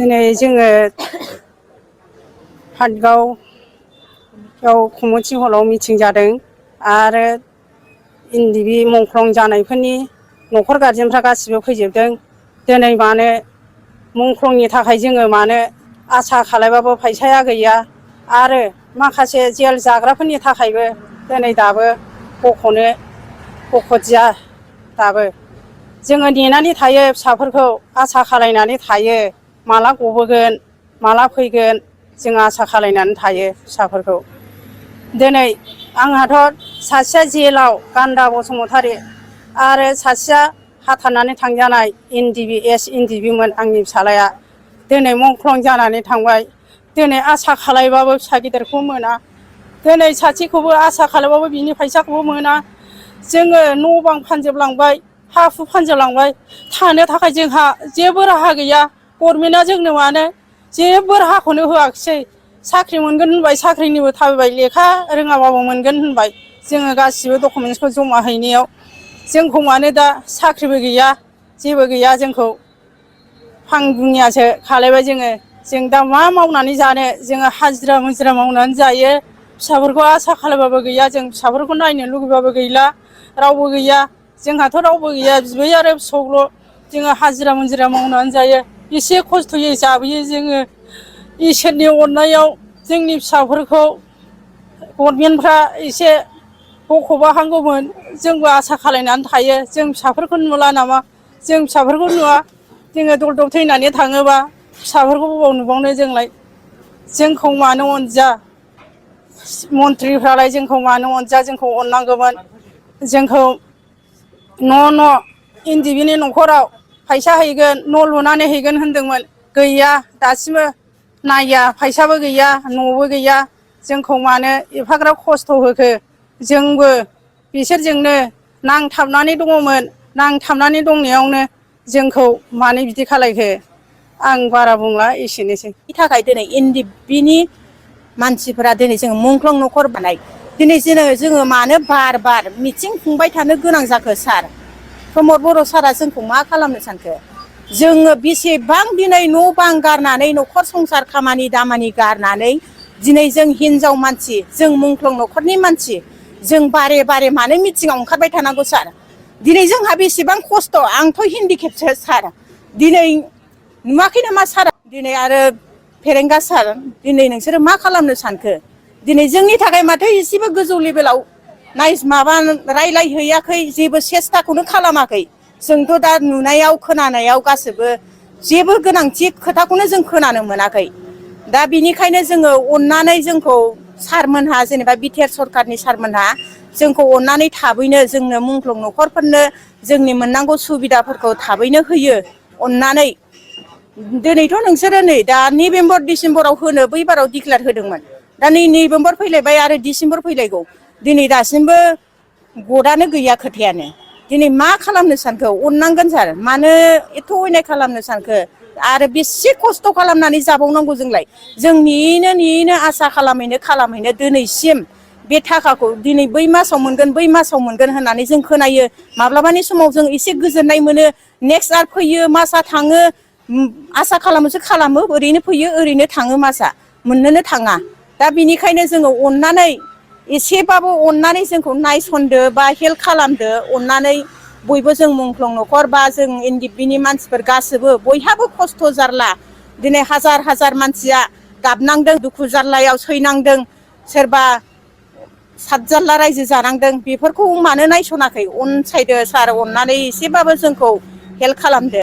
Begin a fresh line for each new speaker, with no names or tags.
दिनै जोङो पाटगावआव community हलाव meeting जादों आरो एनडिबि मुंख्लं जानायफोरनि न'खर गारजेनफ्रा गासिबो फैजोबदों। दिनै मानो मुंख्लंनि थाखाय जोङो मानो आसा खालायबाबो फैसाया गैया आरो माखासे जेल जाग्राफोरनि थाखायबो दिनै दाबो बख'दिया दाबो जोङो नेनानै थायो फिसाफोरखौ आसा खालायनानै थायो माला गबोगोन माला फैगोन जों आसा खालायनानै थायो फिसाफोरखौ। दिनै आंहाथ' सासेया जेलाव गान्दा बसुमतारी आरो सासेया हाथारनानै थांजानाय एनडिबिमोन आंनि फिसालाया दिनै मुंख्लं जानानै थांबाय। दिनै आसा खालायबाबो फिसा गिदिरखौ मोना, दिनै सासेखौबो आसा खालायबाबो बिनि फैसाखौबो मोना। जोङो न' बां फानजोबलांबाय, हा हु फानजोबलांबाय, थानो थाखाय जोंहा जेबो राहा गैया। गभर्नमेन्टआ जोंनो मानो जेबो राहाखौनो होआखिसै। साख्रि मोनगोन होनबाय, साख्रिनिबो थाबायबाय, लेखा रोङाबाबो मोनगोन होनबाय। जोङो गासिबो डकुमेन्टसखौ जमा हैनायाव जोंखौ मानो दा साख्रिबो गैया जेबो गैया, जोंखौ फां दुनियासो खालायबाय जोङो। जों दा मा मावनानै जानो, जोङो हाजिरा मुजिरा मावनानै जायो। फिसाफोरखौ आसा खालायबाबो गैया, जों फिसाफोरखौ नायनो लुगैबाबो गैला, रावबो गैया। जोंहाथ' रावबो गैया, बिबै आरो फिसौल'। जोङो हाजिरा मुजिरा मावनानै जायो, एसे खस्थ'यै जाबोयो जोङो। इसोरनि अननायाव जोंनि फिसाफोरखौ गभर्नमेन्टफ्रा एसे बख'बा हामगौमोन, जोंबो आसा खालायनानै थायो। जों फिसाफोरखौ नुला नामा? जों फिसाफोरखौ नुवा, जोङो दल थैनानै थाङोबा फिसाफोरखौ बबाव नुबावनो जोंलाय। जोंखौ मानो अनदिया मन्थ्रिफ्रालाय, जोंखौ मानो अनदिया, जोंखौ अननांगौमोन। जोंखौ न' एनडिबिनि न'खराव फैसा हैगोन, न' लुनानै हैगोन होनदोंमोन, गैया दासिमबो नाया, फैसाबो गैया न'बो गैया। जोंखौ मानो एफाग्राब खस्थ' होखो? जोंबो बिसोरजोंनो नांथाबनानै दङमोन, नांथाबनानै दंनायावनो जोंखौ मानो बिदि खालायखो? आं बारा बुंला, एसेनोसै।
नि थाखाय दिनै एनडिबिनि मानसिफोरा दिनै जोङो मुंख्लं न'खर बानाय, दिनै जोङो मानो बार बार मिथिं खुंबाय थानो गोनां जाखो? सार प्रमद बर' सारा जोंखौ मा खालामनो सानखो? जोङो बेसेबां दिनै न' बां गारनानै, न'खर संसार खामानि दामानि गारनानै दिनै जों हिनजाव मानसि, जों मुंख्लं न'खरनि मानसि, जों बारे बारे मानो मिथिङाव ओंखारबाय थानांगौ? सार दिनै जोंहा बेसेबां खस्थ', आंथ' हेन्डिकेपसो सार। दिनै नुवाखै नामा सारा? दिनै आरो फेरेंगा सार, दिनै नोंसोरो मा खालामनो सानखो? दिनै जोंनि थाखाय माथो एसेबो गोजौ लेभेलाव माबा रायलायहैयाखै, जेबो सेस्थाखौनो खालामाखै। जोंथ' दा नुनायाव खोनानायाव गासैबो जेबो गोनांथि खोथाखौनो जों खोनानो मोनाखै। दा बिनिखायनो जोङो अननानै जोंखौ सारमोनहा, जेनेबा बिटिआर सरखारनि सारमोनहा जोंखौ अननानै थाबैनो जोंनो मुंख्लं न'खरफोरनो जोंनि मोननांगौ सुबिदाफोरखौ थाबैनो होयो अननानै। दिनैथ' नोंसोरो नै दा नभेम्बर डिसेम्बराव होनो बै बाराव डिक्लेयार होदोंमोन, दा नै नभेम्बर फैलायबाय आरो डिसेम्बर फैलायगौ, दिनै दासिमबो गदआनो गैया खोथायानो। दिनै मा खालामनो सानखो? अननांगोन सार, मानो एथ' अयनाय खालामनो सानखो? आरो बेसे खस्थ' खालामनानै जाबावनांगौ जोंलाय? जों नेयैनो आसा खालामैनो दिनैसिम बे थाखाखौ दिनै बै मासाव मोनगोन, बै मासाव मोनगोन होननानै जों खोनायो। माब्लाबानि समाव जों एसे गोजोननाय मोनो, नेक्स्ट आरो फैयो, मासआ थाङो, आसा खालामोसो खालामो, ओरैनो फैयो ओरैनो थाङो, मासआ मोननोनो थाङा। दा बिनिखायनो जोङो अननानै एसेबाबो अननानै जोंखौ नायसनदो बा हेल्प खालामदो अननानै। बयबो जों मुंख्लं न'खर बा जों एनडिबिनि मानसिफोर गासैबो बयहाबो खस्थ' जारला, दिनै हाजार हाजार मानसिया गाबनांदों, दुखु जारलायाव सैनांदों, सोरबा सातजारला रायजो जानांदों। बेफोरखौ मानो नायस'नाखै? अनसायदो सार, अननानै एसेबाबो जोंखौ हेल्प खालामदो।